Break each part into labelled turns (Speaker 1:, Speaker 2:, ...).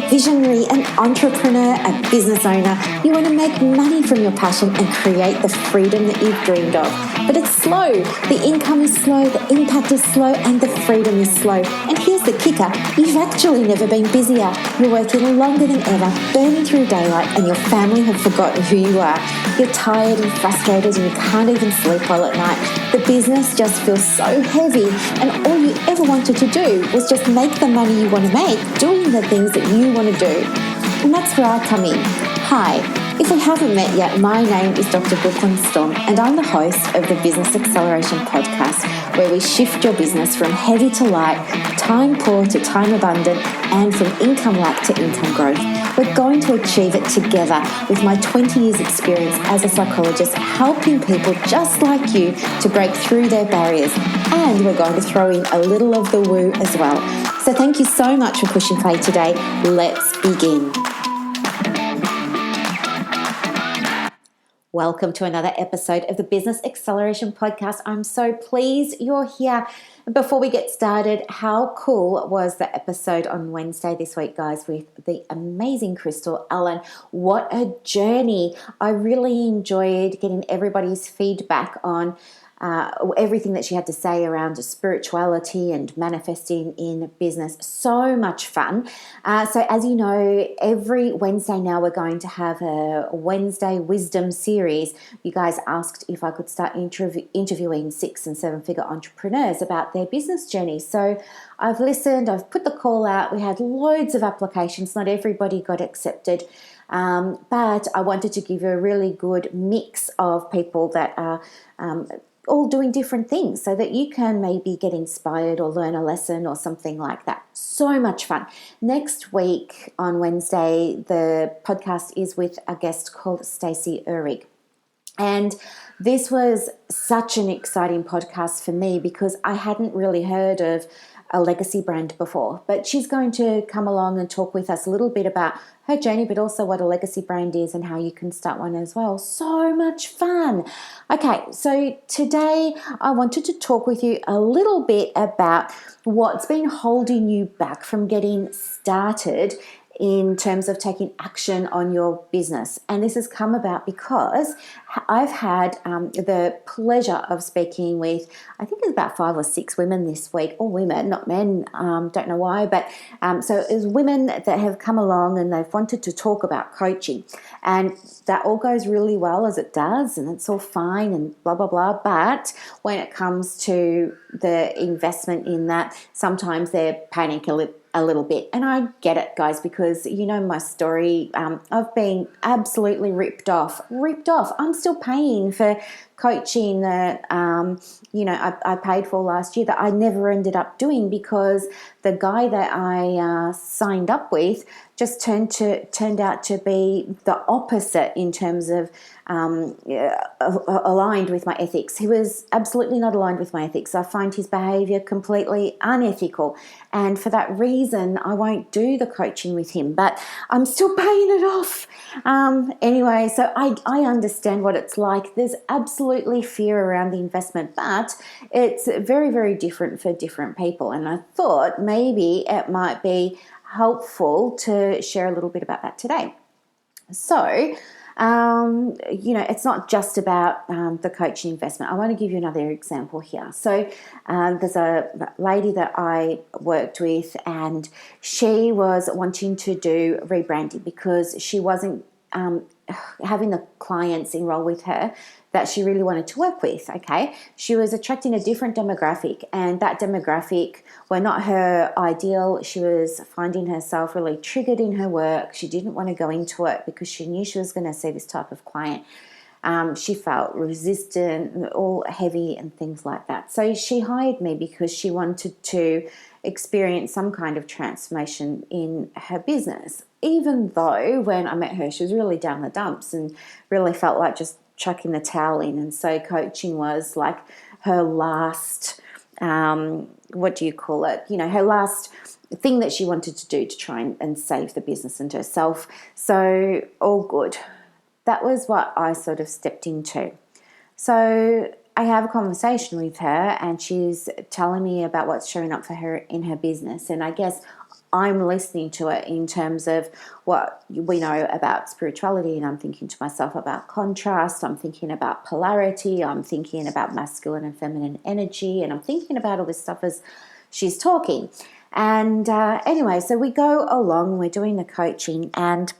Speaker 1: visionary, an entrepreneur, a business owner. You want to make money from your passion and create the freedom that you've dreamed of. But it's slow. The income is slow, the impact is slow, and the freedom is slow. And here's the kicker. You've actually never been busier. You're working longer than ever, burning through daylight, and your family have forgotten who you are. You're tired and frustrated and you can't even sleep well at night. The business just feels so heavy, and all you ever wanted to do was just make the money you want to make doing the things that you want to do. And that's where I come in. Hi, if we haven't met yet, my name is Dr. Brooklyn Storme, and I'm the host of the Business Acceleration Podcast, where we shift your business from heavy to light, time poor to time abundant, and from income lack to income growth. We're going to achieve it together with my 20 years experience as a psychologist, helping people just like you to break through their barriers. And we're going to throw in a little of the woo as well. So thank you so much for pushing play today. Let's begin. Welcome to another episode of the Business Acceleration Podcast. I'm so pleased you're here. Before we get started, how cool was the episode on Wednesday this week, guys, with the amazing Crystal Allen? What a journey. I really enjoyed getting everybody's feedback on everything that she had to say around spirituality and manifesting in business. So much fun. So as you know, every Wednesday now we're going to have a Wednesday Wisdom series. You guys asked if I could start interviewing 6- and 7-figure entrepreneurs about their business journey. So I've listened, I've put the call out. We had loads of applications. Not everybody got accepted. But I wanted to give you a really good mix of people that are all doing different things so that you can maybe get inspired or learn a lesson or something like that. So much fun. Next week on Wednesday, the podcast is with a guest called Stacey Uhrig. And this was such an exciting podcast for me because I hadn't really heard of a legacy brand before, but she's going to come along and talk with us a little bit about her journey, but also what a legacy brand is and how you can start one as well. So much fun. Okay, so today I wanted to talk with you a little bit about what's been holding you back from getting started in terms of taking action on your business. And this has come about because I've had the pleasure of speaking with, I think it's about 5 or 6 women this week, all women, not men, don't know why, but so it's women that have come along and they've wanted to talk about coaching. And that all goes really well as it does, and it's all fine and blah, blah, blah. But when it comes to the investment in that, sometimes they're panicking a little bit. And I get it, guys, because you know my story. I've been absolutely ripped off. I'm still paying for coaching that, I paid for last year that I never ended up doing because the guy that I signed up with just turned out to be the opposite in terms of aligned with my ethics. He was absolutely not aligned with my ethics. I find his behavior completely unethical. And for that reason, I won't do the coaching with him, but I'm still paying it off. Anyway, so I understand what it's like. There's absolutely fear around the investment, but it's very, very different for different people. And I thought maybe it might be helpful to share a little bit about that today. So, it's not just about the coaching investment. I want to give you another example here. So there's a lady that I worked with, and she was wanting to do rebranding because she wasn't having the clients enroll with her that she really wanted to work with, okay? She was attracting a different demographic, and that demographic were not her ideal. She was finding herself really triggered in her work. She didn't want to go into it because she knew she was going to see this type of client. She felt resistant, all heavy and things like that. So she hired me because she wanted to experience some kind of transformation in her business, even though when I met her, she was really down the dumps and really felt like just chucking the towel in. And so coaching was like her last, her last thing that she wanted to do to try and save the business and herself. So all good. That was what I sort of stepped into. So I have a conversation with her, and she's telling me about what's showing up for her in her business. And I guess I'm listening to it in terms of what we know about spirituality, and I'm thinking to myself about contrast, I'm thinking about polarity, I'm thinking about masculine and feminine energy, and I'm thinking about all this stuff as she's talking. And anyway, so we go along, we're doing the coaching, and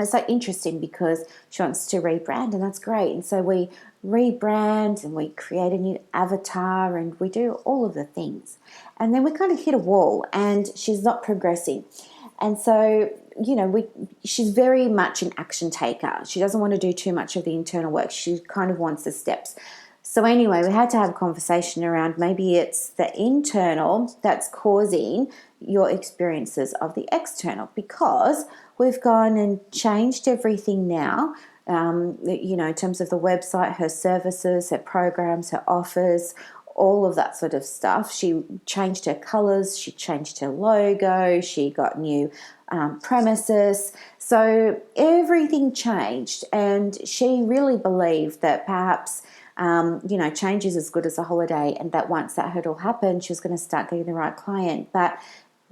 Speaker 1: it's so interesting because she wants to rebrand, and that's great. And so we rebrand and we create a new avatar and we do all of the things. And then we kind of hit a wall and she's not progressing. And so, she's very much an action taker. She doesn't want to do too much of the internal work. She kind of wants the steps. So anyway, we had to have a conversation around maybe it's the internal that's causing your experiences of the external, because we've gone and changed everything now, in terms of the website, her services, her programs, her offers, all of that sort of stuff. She changed her colours, she changed her logo, she got new premises. So everything changed, and she really believed that perhaps change is as good as a holiday, and that once that hurdle happened, she was going to start getting the right client. But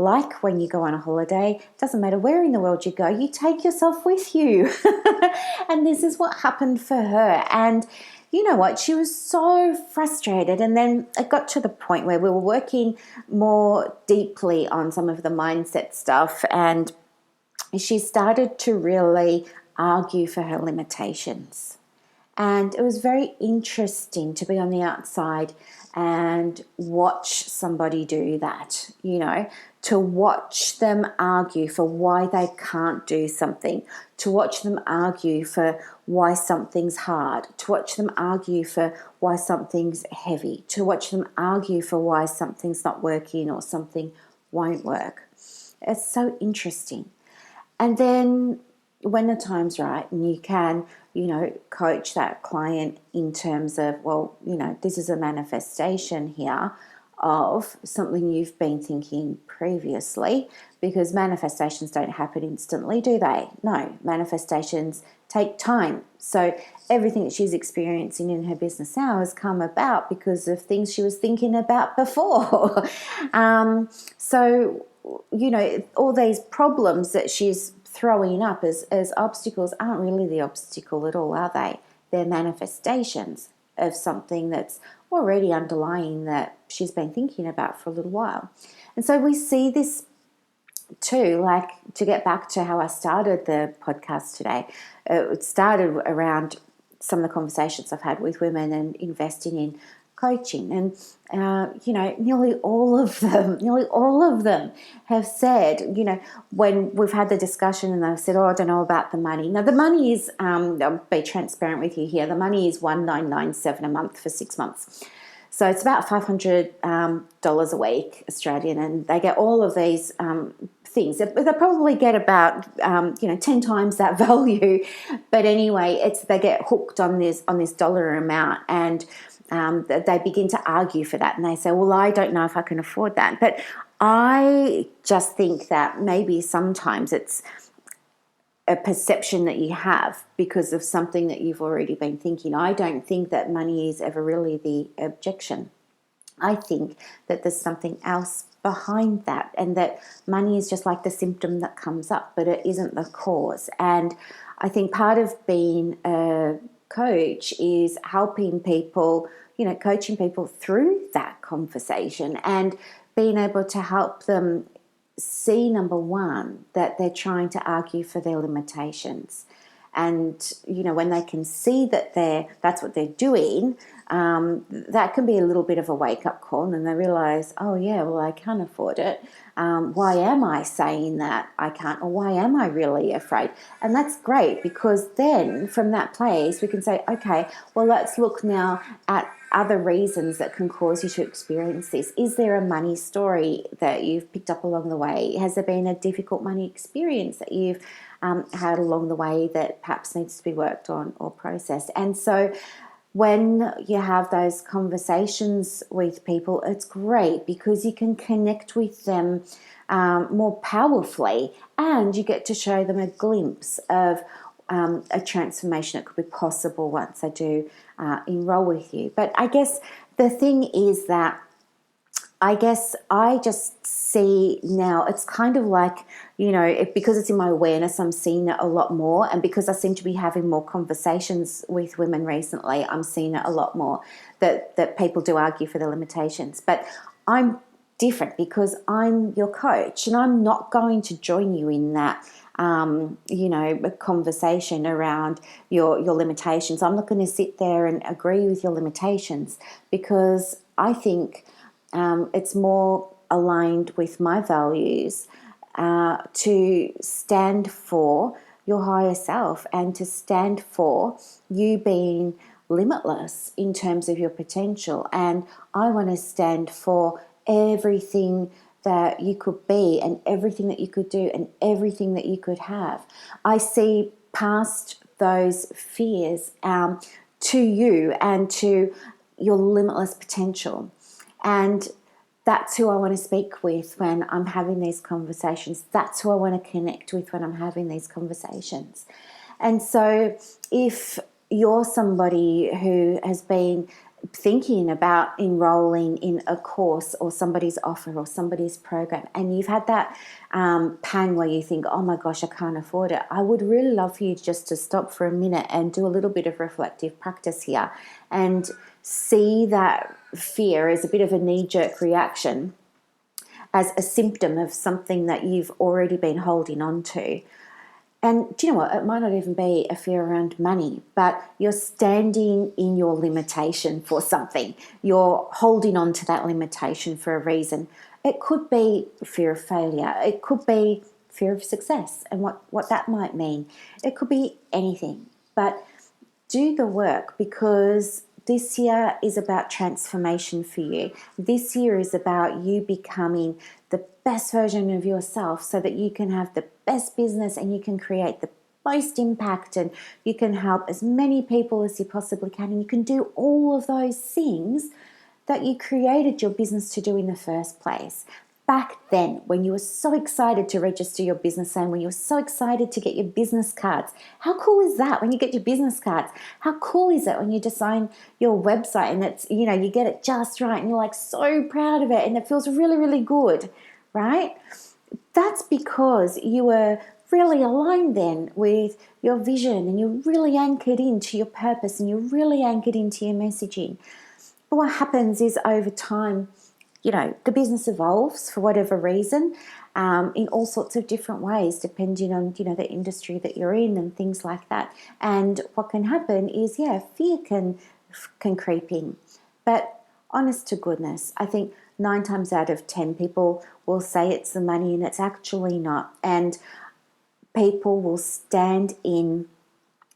Speaker 1: like when you go on a holiday, it doesn't matter where in the world you go, you take yourself with you. And this is what happened for her. And you know what? She was so frustrated. And then it got to the point where we were working more deeply on some of the mindset stuff, and she started to really argue for her limitations. And it was very interesting to be on the outside and watch somebody do that, to watch them argue for why they can't do something, to watch them argue for why something's hard, to watch them argue for why something's heavy, to watch them argue for why something's not working or something won't work. It's so interesting. And then when the time's right and you can, coach that client in terms of, this is a manifestation here of something you've been thinking previously, because manifestations don't happen instantly, do they? No, manifestations take time. So everything that she's experiencing in her business now has come about because of things she was thinking about before. So, all these problems that she's throwing up as obstacles aren't really the obstacle at all, are they? They're manifestations of something that's already underlying that she's been thinking about for a little while. And so we see this too, like, to get back to how I started the podcast today, it started around some of the conversations I've had with women and investing in coaching. And, nearly all of them have said, when we've had the discussion and they've said, I don't know about the money. Now, the money is, I'll be transparent with you here, the money is $1,997 a month for 6 months. So it's about $500 a week Australian, and they get all of these things. They probably get about 10 times that value, but anyway, they get hooked on this dollar amount, and they begin to argue for that, and they say, well, I don't know if I can afford that. But I just think that maybe sometimes it's a perception that you have because of something that you've already been thinking. I don't think that money is ever really the objection. I think that there's something else behind that, and that money is just like the symptom that comes up, but it isn't the cause. And I think part of being a coach is helping people, coaching people through that conversation and being able to help them see, number one, that they're trying to argue for their limitations. And, when they can see that that's what they're doing, that can be a little bit of a wake-up call, and then they realise, oh, yeah, well, I can't afford it. Why am I saying that I can't, or why am I really afraid? And that's great, because then from that place we can say, okay, well, let's look now at other reasons that can cause you to experience this. Is there a money story that you've picked up along the way? Has there been a difficult money experience that you've had along the way that perhaps needs to be worked on or processed? And so when you have those conversations with people, it's great because you can connect with them more powerfully, and you get to show them a glimpse of a transformation that could be possible once I do enroll with you. But I guess the thing is that I guess I just see now, it's kind of like, because it's in my awareness, I'm seeing it a lot more. And because I seem to be having more conversations with women recently, I'm seeing it a lot more that people do argue for the limitations. But I'm different because I'm your coach, and I'm not going to join you in that, a conversation around your limitations. I'm not going to sit there and agree with your limitations, because I think it's more aligned with my values to stand for your higher self and to stand for you being limitless in terms of your potential. And I want to stand for everything that you could be and everything that you could do and everything that you could have. I see past those fears to you and to your limitless potential. And that's who I want to speak with when I'm having these conversations. That's who I want to connect with when I'm having these conversations. And so if you're somebody who has been thinking about enrolling in a course or somebody's offer or somebody's program, and you've had that pang where you think, oh my gosh, I can't afford it, I would really love for you just to stop for a minute and do a little bit of reflective practice here and see that fear as a bit of a knee-jerk reaction, as a symptom of something that you've already been holding on to. And do you know what? It might not even be a fear around money, but you're standing in your limitation for something. You're holding on to that limitation for a reason. It could be fear of failure. It could be fear of success and what that might mean. It could be anything. But do the work, because this year is about transformation for you. This year is about you becoming the best version of yourself so that you can have the best business and you can create the most impact and you can help as many people as you possibly can. And you can do all of those things that you created your business to do in the first place. Back then, when you were so excited to register your business and when you were so excited to get your business cards. How cool is that when you get your business cards? How cool is it when you design your website and it's, you get it just right and you're like so proud of it and it feels really, really good, right? That's because you were really aligned then with your vision and you're really anchored into your purpose and you're really anchored into your messaging. But what happens is over time, the business evolves for whatever reason in all sorts of different ways, depending on, the industry that you're in and things like that. And what can happen is, fear can creep in. But honest to goodness, I think 9 times out of 10 people will say it's the money and it's actually not. And people will stand in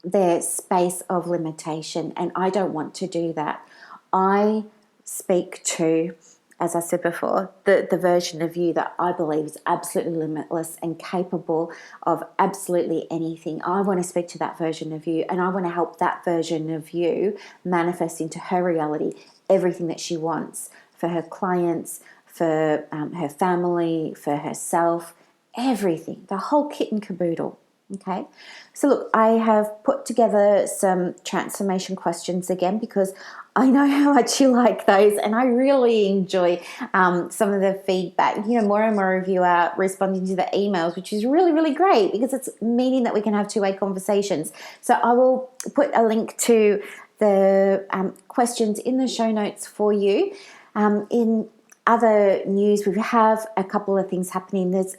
Speaker 1: their space of limitation. And I don't want to do that. I speak to, as I said before, the version of you that I believe is absolutely limitless and capable of absolutely anything. I want to speak to that version of you, and I want to help that version of you manifest into her reality everything that she wants for her clients, for her family, for herself, everything, the whole kit and caboodle. Okay, so look, I have put together some transformation questions again because I know how much you like those and I really enjoy some of the feedback. More and more of you are responding to the emails, which is really, really great because it's meaning that we can have two-way conversations. So I will put a link to the questions in the show notes for you. In other news, we have a couple of things happening. There's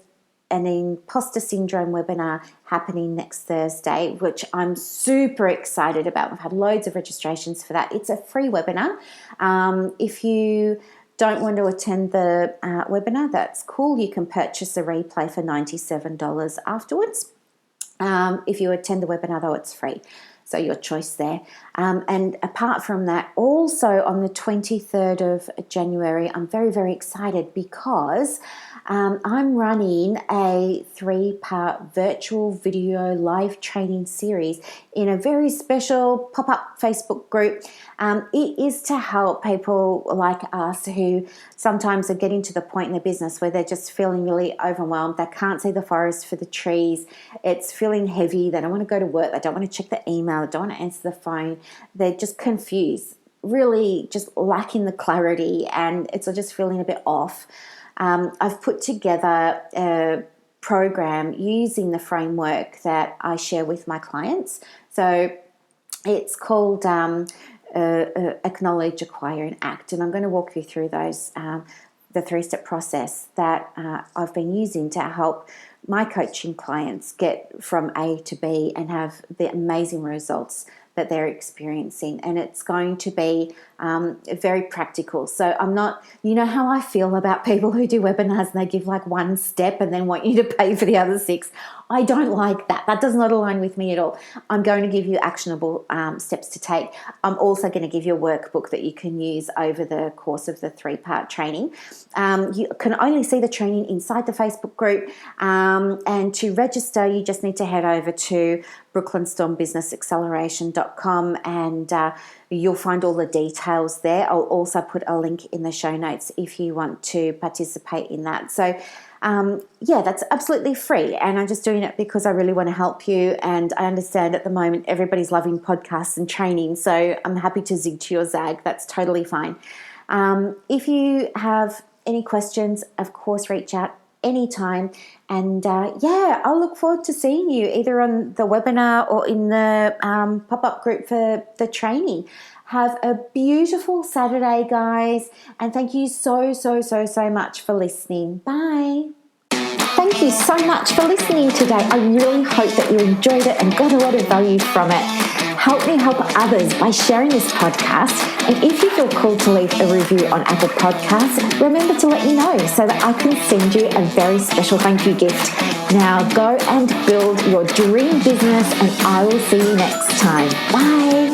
Speaker 1: an imposter syndrome webinar happening next Thursday, which I'm super excited about. We've had loads of registrations for that. It's a free webinar. If you don't want to attend the webinar, that's cool. You can purchase a replay for $97 afterwards. If you attend the webinar, though, it's free. So your choice there. And apart from that, also on the 23rd of January, I'm very, very excited because I'm running a 3-part virtual video live training series in a very special pop-up Facebook group. It is to help people like us who sometimes are getting to the point in their business where they're just feeling really overwhelmed. They can't see the forest for the trees. It's feeling heavy. They don't want to go to work. They don't want to check the email. They don't want to answer the phone. They're just confused, really just lacking the clarity, and it's just feeling a bit off. I've put together a program using the framework that I share with my clients. So it's called Acknowledge, Acquire, and Act. And I'm going to walk you through those, the 3-step process that I've been using to help my coaching clients get from A to B and have the amazing results that they're experiencing. And it's going to be very practical. So I'm not, you know how I feel about people who do webinars and they give like 1 step and then want you to pay for the other 6. I don't like that. That does not align with me at all. I'm going to give you actionable steps to take. I'm also going to give you a workbook that you can use over the course of the 3-part training. You can only see the training inside the Facebook group. And to register, you just need to head over to brooklynstormbusinessacceleration.com and you'll find all the details there. I'll also put a link in the show notes if you want to participate in that. So that's absolutely free, and I'm just doing it because I really want to help you, and I understand at the moment everybody's loving podcasts and training, so I'm happy to zig to your zag. That's totally fine. If you have any questions, of course, reach out anytime, and I'll look forward to seeing you either on the webinar or in the pop-up group for the training. Have a beautiful Saturday, guys, and thank you so much for listening. Bye. Thank you so much for listening today. I really hope that you enjoyed it and got a lot of value from it. Help me help others by sharing this podcast. And if you feel called to leave a review on Apple Podcasts, remember to let me know so that I can send you a very special thank you gift. Now go and build your dream business, and I will see you next time. Bye.